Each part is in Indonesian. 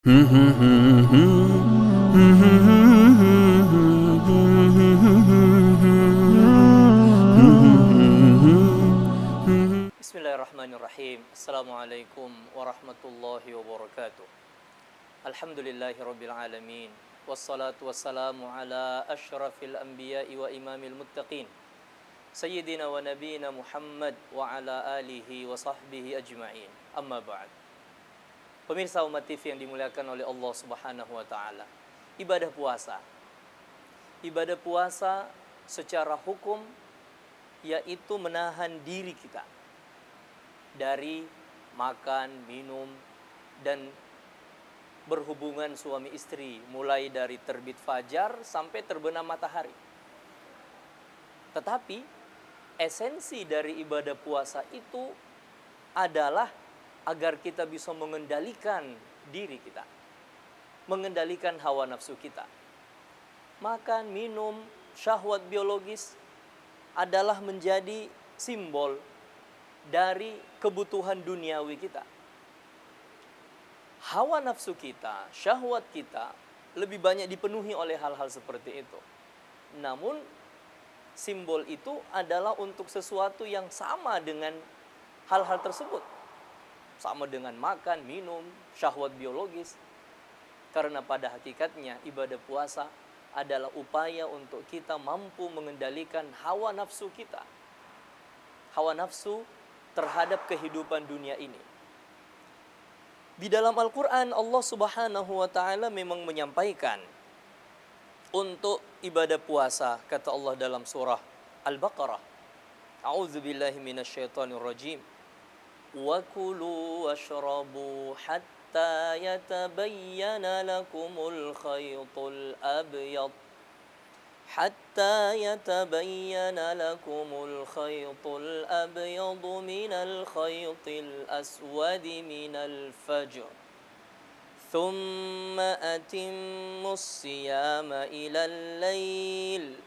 Bismillahirrahmanirrahim. Assalamualaikum warahmatullahi wabarakatuh. Alhamdulillahirabbil alamin. Wassalatu wassalamu ala asyrafil anbiya'i wa imamil muttaqin. Sayyidina wa nabiyina Muhammad wa ala alihi wa sahbihi ajma'in. Amma ba'd. Pemirsa Umat TV yang dimuliakan oleh Allah Subhanahu wa taala. Ibadah puasa. Ibadah puasa secara hukum yaitu menahan diri kita dari makan, minum, dan berhubungan suami istri mulai dari terbit fajar sampai terbenam matahari. Tetapi esensi dari ibadah puasa itu adalah agar kita bisa mengendalikan diri kita, mengendalikan hawa nafsu kita. Makan, minum, syahwat biologis adalah menjadi simbol dari kebutuhan duniawi kita. Hawa nafsu kita, syahwat kita lebih banyak dipenuhi oleh hal-hal seperti itu. Namun simbol itu adalah untuk sesuatu yang sama dengan hal-hal tersebut. Sama dengan makan, minum, syahwat biologis. Karena pada hakikatnya ibadah puasa adalah upaya untuk kita mampu mengendalikan hawa nafsu kita. Hawa nafsu terhadap kehidupan dunia ini. Di dalam Al-Quran Allah Subhanahu wa ta'ala memang menyampaikan untuk ibadah puasa, kata Allah dalam surah Al-Baqarah, A'udzubillahi minasyaitonirrajim, wa kulu washrabu hatta yatabayyana lakumul khaytul abyad حتى يتبين لكم الخيط الأبيض من الخيط الأسود من الفجر ثم أتموا الصيام إلى الليل.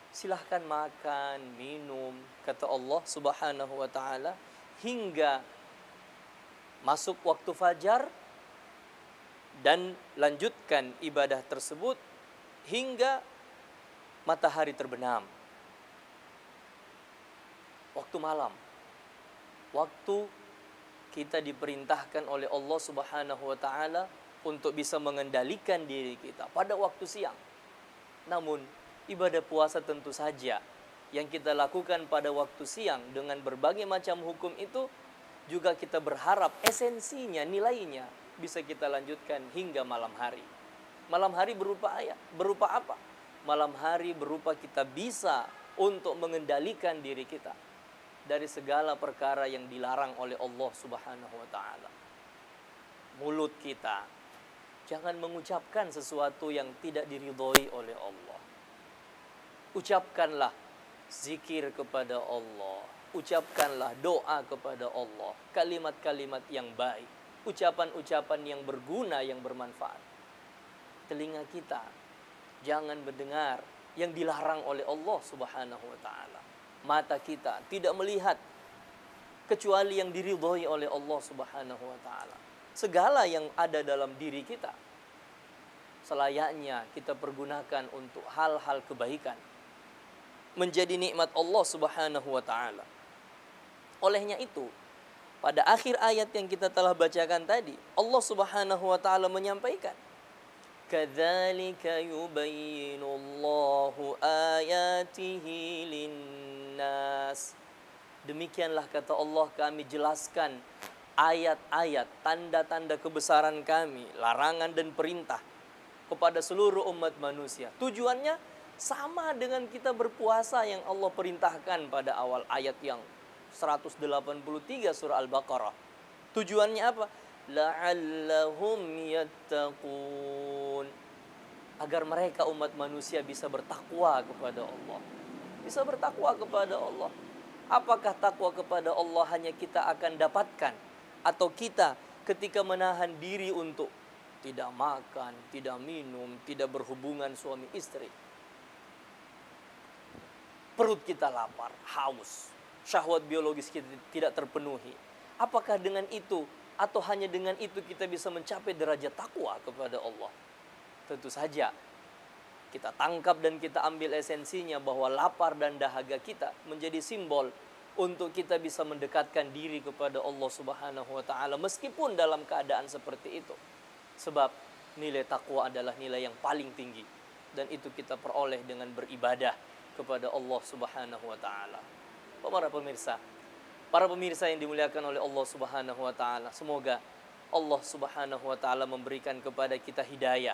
Silahkan makan, minum, kata Allah Subhanahu wa ta'ala, hingga masuk waktu fajar, dan lanjutkan ibadah tersebut hingga matahari terbenam. Waktu malam, waktu kita diperintahkan oleh Allah Subhanahu wa ta'ala untuk bisa mengendalikan diri kita pada waktu siang. Namun ibadah puasa tentu saja yang kita lakukan pada waktu siang dengan berbagai macam hukum itu juga kita berharap esensinya, nilainya bisa kita lanjutkan hingga malam hari. Malam hari berupa apa? Malam hari berupa kita bisa untuk mengendalikan diri kita dari segala perkara yang dilarang oleh Allah Subhanahu wa ta'ala. Mulut kita jangan mengucapkan sesuatu yang tidak diridhoi oleh Allah. Ucapkanlah zikir kepada Allah, ucapkanlah doa kepada Allah, kalimat-kalimat yang baik, ucapan-ucapan yang berguna, yang bermanfaat. Telinga kita jangan mendengar yang dilarang oleh Allah Subhanahu wa ta'ala. Mata kita tidak melihat kecuali yang diridhoi oleh Allah Subhanahu wa ta'ala. Segala yang ada dalam diri kita selayaknya kita pergunakan untuk hal-hal kebaikan, menjadi nikmat Allah Subhanahu wa ta'ala. Olehnya itu, pada akhir ayat yang kita telah bacakan tadi, Allah Subhanahu wa ta'ala menyampaikan, kadzalika yubayyinullahu ayatihi linnas. Demikianlah, kata Allah, kami jelaskan ayat-ayat, tanda-tanda kebesaran kami, larangan dan perintah kepada seluruh umat manusia. Tujuannya sama dengan kita berpuasa yang Allah perintahkan pada awal ayat yang 183 surah Al-Baqarah. Tujuannya apa? La'allahum yattaqun. Agar mereka umat manusia bisa bertakwa kepada Allah. Bisa bertakwa kepada Allah. Apakah takwa kepada Allah hanya kita akan dapatkan, atau kita ketika menahan diri untuk tidak makan, tidak minum, tidak berhubungan suami istri, perut kita lapar, haus, syahwat biologis kita tidak terpenuhi, Apakah dengan itu atau hanya dengan itu kita bisa mencapai derajat takwa kepada Allah? Tentu saja kita tangkap dan kita ambil esensinya bahwa lapar dan dahaga kita menjadi simbol untuk kita bisa mendekatkan diri kepada Allah Subhanahu wa taala meskipun dalam keadaan seperti itu. Sebab nilai takwa adalah nilai yang paling tinggi dan itu kita peroleh dengan beribadah kepada Allah Subhanahu wa taala. Para pemirsa yang dimuliakan oleh Allah Subhanahu wa taala, semoga Allah Subhanahu wa taala memberikan kepada kita hidayah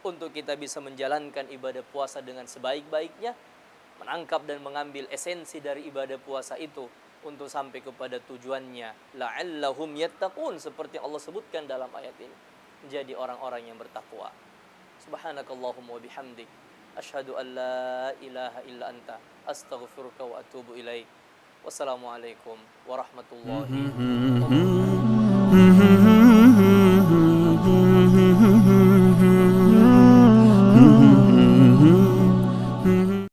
untuk kita bisa menjalankan ibadah puasa dengan sebaik-baiknya, menangkap dan mengambil esensi dari ibadah puasa itu untuk sampai kepada tujuannya, la'allahum yattaqun, seperti Allah sebutkan dalam ayat ini, menjadi orang-orang yang bertakwa. Subhanakallahumma wa bihamdik, asyhadu an la ilaha illa anta, astaghfiruka wa atubu ilaik. Wassalamualaikum warahmatullahi wabarakatuh.